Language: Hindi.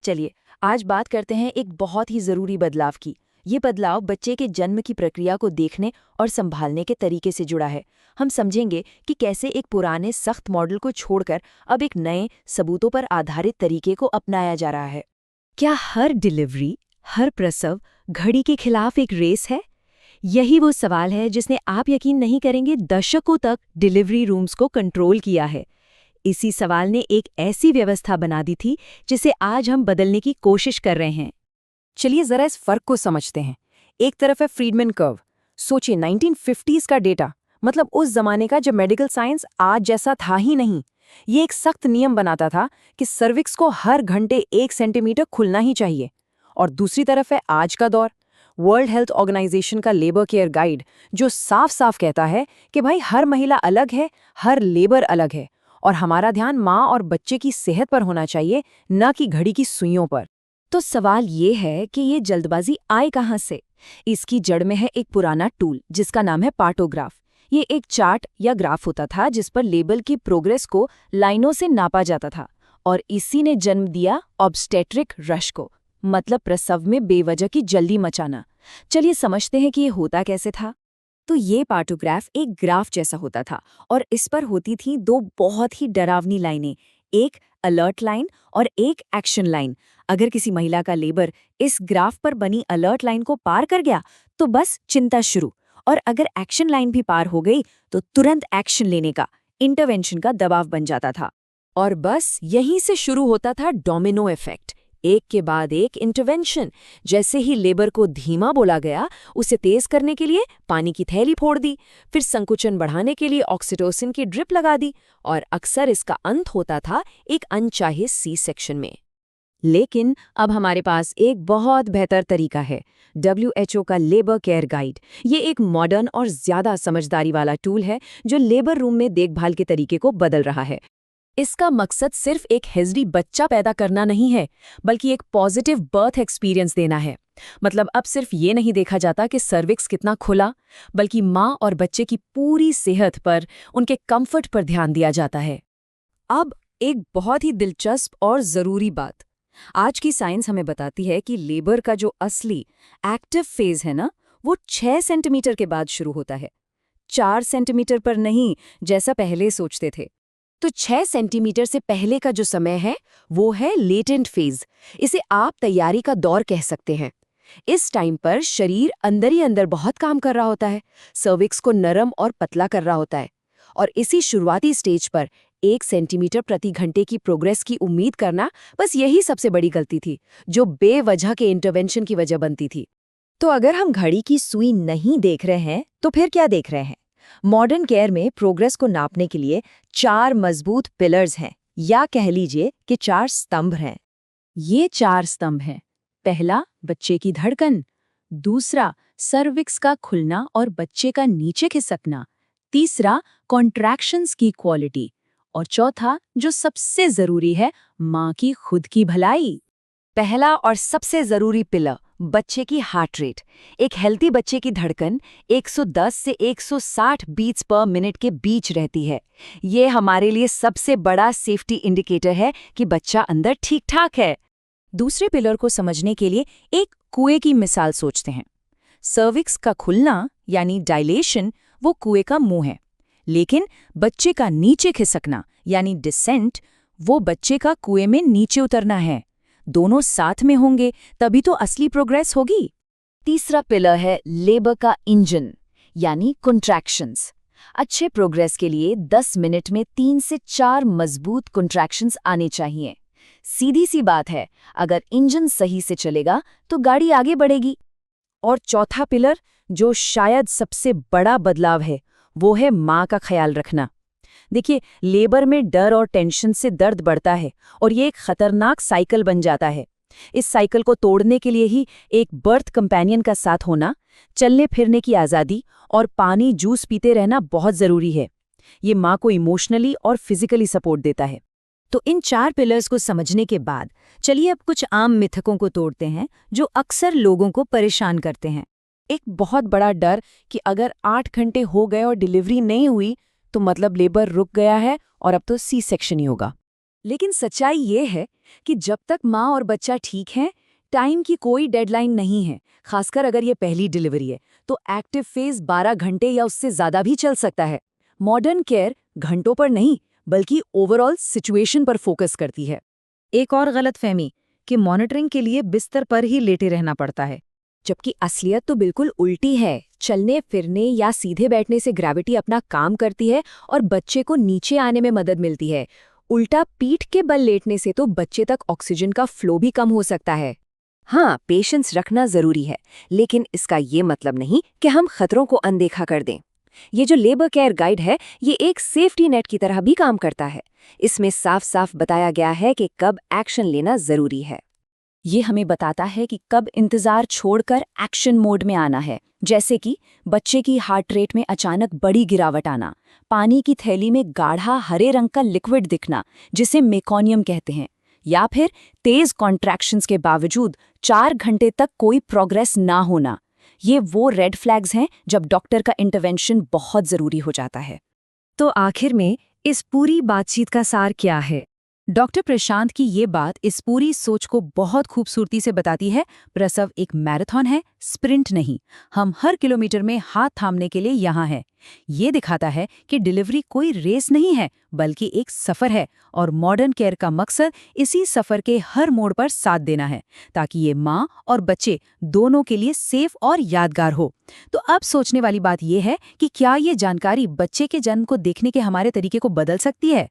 चलिए, आज बात करते हैं एक बहुत ही ज़रूरी बदलाव की। ये बदलाव बच्चे के जन्म की प्रक्रिया को देखने और संभालने के तरीके से जुड़ा है। हम समझेंगे कि कैसे एक पुराने सख्त मॉडल को छोड़कर अब एक नए, सबूतों पर आधारित तरीके को अपनाया जा रहा है। क्या हर डिलीवरी, हर प्रसव घड़ी के खिलाफ एक रेस है? यही वो सवाल है जिसने, आप यकीन नहीं करेंगे, दशकों तक डिलीवरी रूम्स को कंट्रोल किया है। इसी सवाल ने एक ऐसी व्यवस्था बना दी थी जिसे आज हम बदलने की कोशिश कर रहे हैं। चलिए जरा इस फर्क को समझते हैं। एक तरफ है फ्रीडमैन कर्व। सोचिए 1950s का डेटा, मतलब उस जमाने का जब मेडिकल साइंस आज जैसा था ही नहीं। ये एक सख्त नियम बनाता था कि सर्विक्स को हर घंटे 1 सेंटीमीटर खुलना ही चाहिए। और दूसरी तरफ है आज का दौर, वर्ल्ड हेल्थ ऑर्गेनाइजेशन का लेबर केयर गाइड, जो साफ साफ कहता है कि भाई हर महिला अलग है, हर लेबर अलग है, और हमारा ध्यान माँ और बच्चे की सेहत पर होना चाहिए, न कि घड़ी की सुइयों पर। तो सवाल ये है कि ये जल्दबाजी आए कहाँ से? इसकी जड़ में है एक पुराना टूल जिसका नाम है पार्टोग्राफ। ये एक चार्ट या ग्राफ होता था जिस पर लेबल की प्रोग्रेस को लाइनों से नापा जाता था, और इसी ने जन्म दिया ऑब्स्टेट्रिक रश को, मतलब प्रसव में बेवजह की जल्दी मचाना। चलिए समझते हैं कि ये होता कैसे था। तो ये पार्टोग्राफ एक ग्राफ जैसा होता था, और इस पर होती थी दो बहुत ही डरावनी लाइनें, एक अलर्ट लाइन और एक एक्शन लाइन। अगर किसी महिला का लेबर इस ग्राफ पर बनी अलर्ट लाइन को पार कर गया तो बस चिंता शुरू, और अगर एक्शन लाइन भी पार हो गई तो तुरंत एक्शन लेने का, इंटरवेंशन का दबाव बन जाता था। और बस यहीं से शुरू होता था डोमिनो इफेक्ट, एक के बाद एक इंटरवेंशन। जैसे ही लेबर को धीमा बोला गया, उसे तेज करने के लिए पानी की थैली फोड़ दी, फिर संकुचन बढ़ाने के लिए ऑक्सीटोसिन की ड्रिप लगा दी, और अक्सर इसका अंत होता था एक अनचाहे सी सेक्शन में। लेकिन अब हमारे पास एक बहुत बेहतर तरीका है, WHO का लेबर केयर गाइड। ये एक मॉडर्न और ज्यादा समझदारी वाला टूल है जो लेबर रूम में देखभाल के तरीके को बदल रहा है। इसका मकसद सिर्फ एक हेल्दी बच्चा पैदा करना नहीं है, बल्कि एक पॉजिटिव बर्थ एक्सपीरियंस देना है। मतलब अब सिर्फ ये नहीं देखा जाता कि सर्विक्स कितना खुला, बल्कि माँ और बच्चे की पूरी सेहत पर, उनके कंफर्ट पर ध्यान दिया जाता है। अब एक बहुत ही दिलचस्प और ज़रूरी बात, आज की साइंस हमें बताती है कि लेबर का जो असली एक्टिव फेज है ना, वो 6 सेंटीमीटर के बाद शुरू होता है, 4 सेंटीमीटर पर नहीं जैसा पहले सोचते थे। तो 6 सेंटीमीटर से पहले का जो समय है वो है लेटेंट फेज। इसे आप तैयारी का दौर कह सकते हैं। इस टाइम पर शरीर अंदर ही अंदर बहुत काम कर रहा होता है, सर्विक्स को नरम और पतला कर रहा होता है, और इसी शुरुआती स्टेज पर 1 सेंटीमीटर प्रति घंटे की प्रोग्रेस की उम्मीद करना, बस यही सबसे बड़ी गलती थी जो बेवजह के इंटरवेंशन की वजह बनती थी। तो अगर हम घड़ी की सुई नहीं देख रहे हैं तो फिर क्या देख रहे हैं? मॉडर्न केयर में प्रोग्रेस को नापने के लिए 4 मजबूत पिलर्स हैं, या कह लीजिए कि 4 स्तंभ हैं। ये 4 स्तंभ हैं। पहला, बच्चे की धड़कन। दूसरा, सर्विक्स का खुलना और बच्चे का नीचे खिसकना। तीसरा, कॉन्ट्रैक्शंस की क्वालिटी। और चौथा, जो सबसे जरूरी है, माँ की खुद की भलाई। पहला और सबसे जरूरी पिलर, बच्चे की हार्ट रेट। एक हेल्दी बच्चे की धड़कन 110 से 160 बीट्स पर मिनट के बीच रहती है। ये हमारे लिए सबसे बड़ा सेफ्टी इंडिकेटर है कि बच्चा अंदर ठीक ठाक है। दूसरे पिलर को समझने के लिए एक कुएं की मिसाल सोचते हैं। सर्विक्स का खुलना यानी डायलेशन वो कुएं का मुंह है, लेकिन बच्चे का नीचे खिसकना यानी डिसेंट वो बच्चे का कुएं में नीचे उतरना है। दोनों साथ में होंगे तभी तो असली प्रोग्रेस होगी। तीसरा पिलर है लेबर का इंजन यानी कॉन्ट्रैक्शंस। अच्छे प्रोग्रेस के लिए 10 मिनट में 3 से 4 मजबूत कॉन्ट्रैक्शंस आने चाहिए। सीधी सी बात है, अगर इंजन सही से चलेगा तो गाड़ी आगे बढ़ेगी। और चौथा पिलर, जो शायद सबसे बड़ा बदलाव है, वो है माँ का ख्याल रखना। देखिए, लेबर में डर और टेंशन से दर्द बढ़ता है और ये एक खतरनाक साइकिल बन जाता है। इस साइकिल को तोड़ने के लिए ही एक बर्थ कंपेनियन का साथ होना, चलने फिरने की आज़ादी और पानी जूस पीते रहना बहुत ज़रूरी है। ये माँ को इमोशनली और फिजिकली सपोर्ट देता है। तो इन 4 पिलर्स को समझने के बाद चलिए अब कुछ आम मिथकों को तोड़ते हैं जो अक्सर लोगों को परेशान करते हैं। एक बहुत बड़ा डर कि अगर 8 घंटे हो गए और डिलीवरी नहीं हुई तो मतलब लेबर रुक गया है और अब तो सी सेक्शन ही होगा। लेकिन सच्चाई ये है कि जब तक माँ और बच्चा ठीक हैं, टाइम की कोई डेडलाइन नहीं है। खासकर अगर ये पहली डिलीवरी है, तो एक्टिव फेज 12 घंटे या उससे ज़्यादा भी चल सकता है। मॉडर्न केयर घंटों पर नहीं, बल्कि ओवरऑल सिचुएशन पर फोकस करती है। एक और गलतफहमी कि मॉनिटरिंग के लिए बिस्तर पर ही लेटे रहना पड़ता है। जबकि असलियत तो बिल्कुल उल्टी है। चलने फिरने या सीधे बैठने से ग्रेविटी अपना काम करती है और बच्चे को नीचे आने में मदद मिलती है। उल्टा पीठ के बल लेटने से तो बच्चे तक ऑक्सीजन का फ्लो भी कम हो सकता है। हाँ, पेशेंस रखना जरूरी है, लेकिन इसका ये मतलब नहीं कि हम खतरों को अनदेखा कर दें। ये जो लेबर केयर गाइड है, ये एक सेफ्टी नेट की तरह भी काम करता है। इसमें साफ साफ बताया गया है कि कब एक्शन लेना जरूरी है। ये हमें बताता है कि कब इंतजार छोड़कर एक्शन मोड में आना है, जैसे कि बच्चे की हार्ट रेट में अचानक बड़ी गिरावट आना, पानी की थैली में गाढ़ा हरे रंग का लिक्विड दिखना जिसे मेकोनियम कहते हैं, या फिर तेज कॉन्ट्रैक्शंस के बावजूद 4 घंटे तक कोई प्रोग्रेस ना होना। ये वो रेड फ्लैग्स हैं जब डॉक्टर का इंटरवेंशन बहुत जरूरी हो जाता है। तो आखिर में इस पूरी बातचीत का सार क्या है? डॉक्टर प्रशांत की ये बात इस पूरी सोच को बहुत खूबसूरती से बताती है। प्रसव एक मैराथन है, स्प्रिंट नहीं। हम हर किलोमीटर में हाथ थामने के लिए यहाँ हैं। ये दिखाता है कि डिलीवरी कोई रेस नहीं है, बल्कि एक सफ़र है, और मॉडर्न केयर का मकसद इसी सफ़र के हर मोड़ पर साथ देना है, ताकि ये माँ और बच्चे दोनों के लिए सेफ और यादगार हो। तो अब सोचने वाली बात यह है कि क्या ये जानकारी बच्चे के जन्म को देखने के हमारे तरीके को बदल सकती है?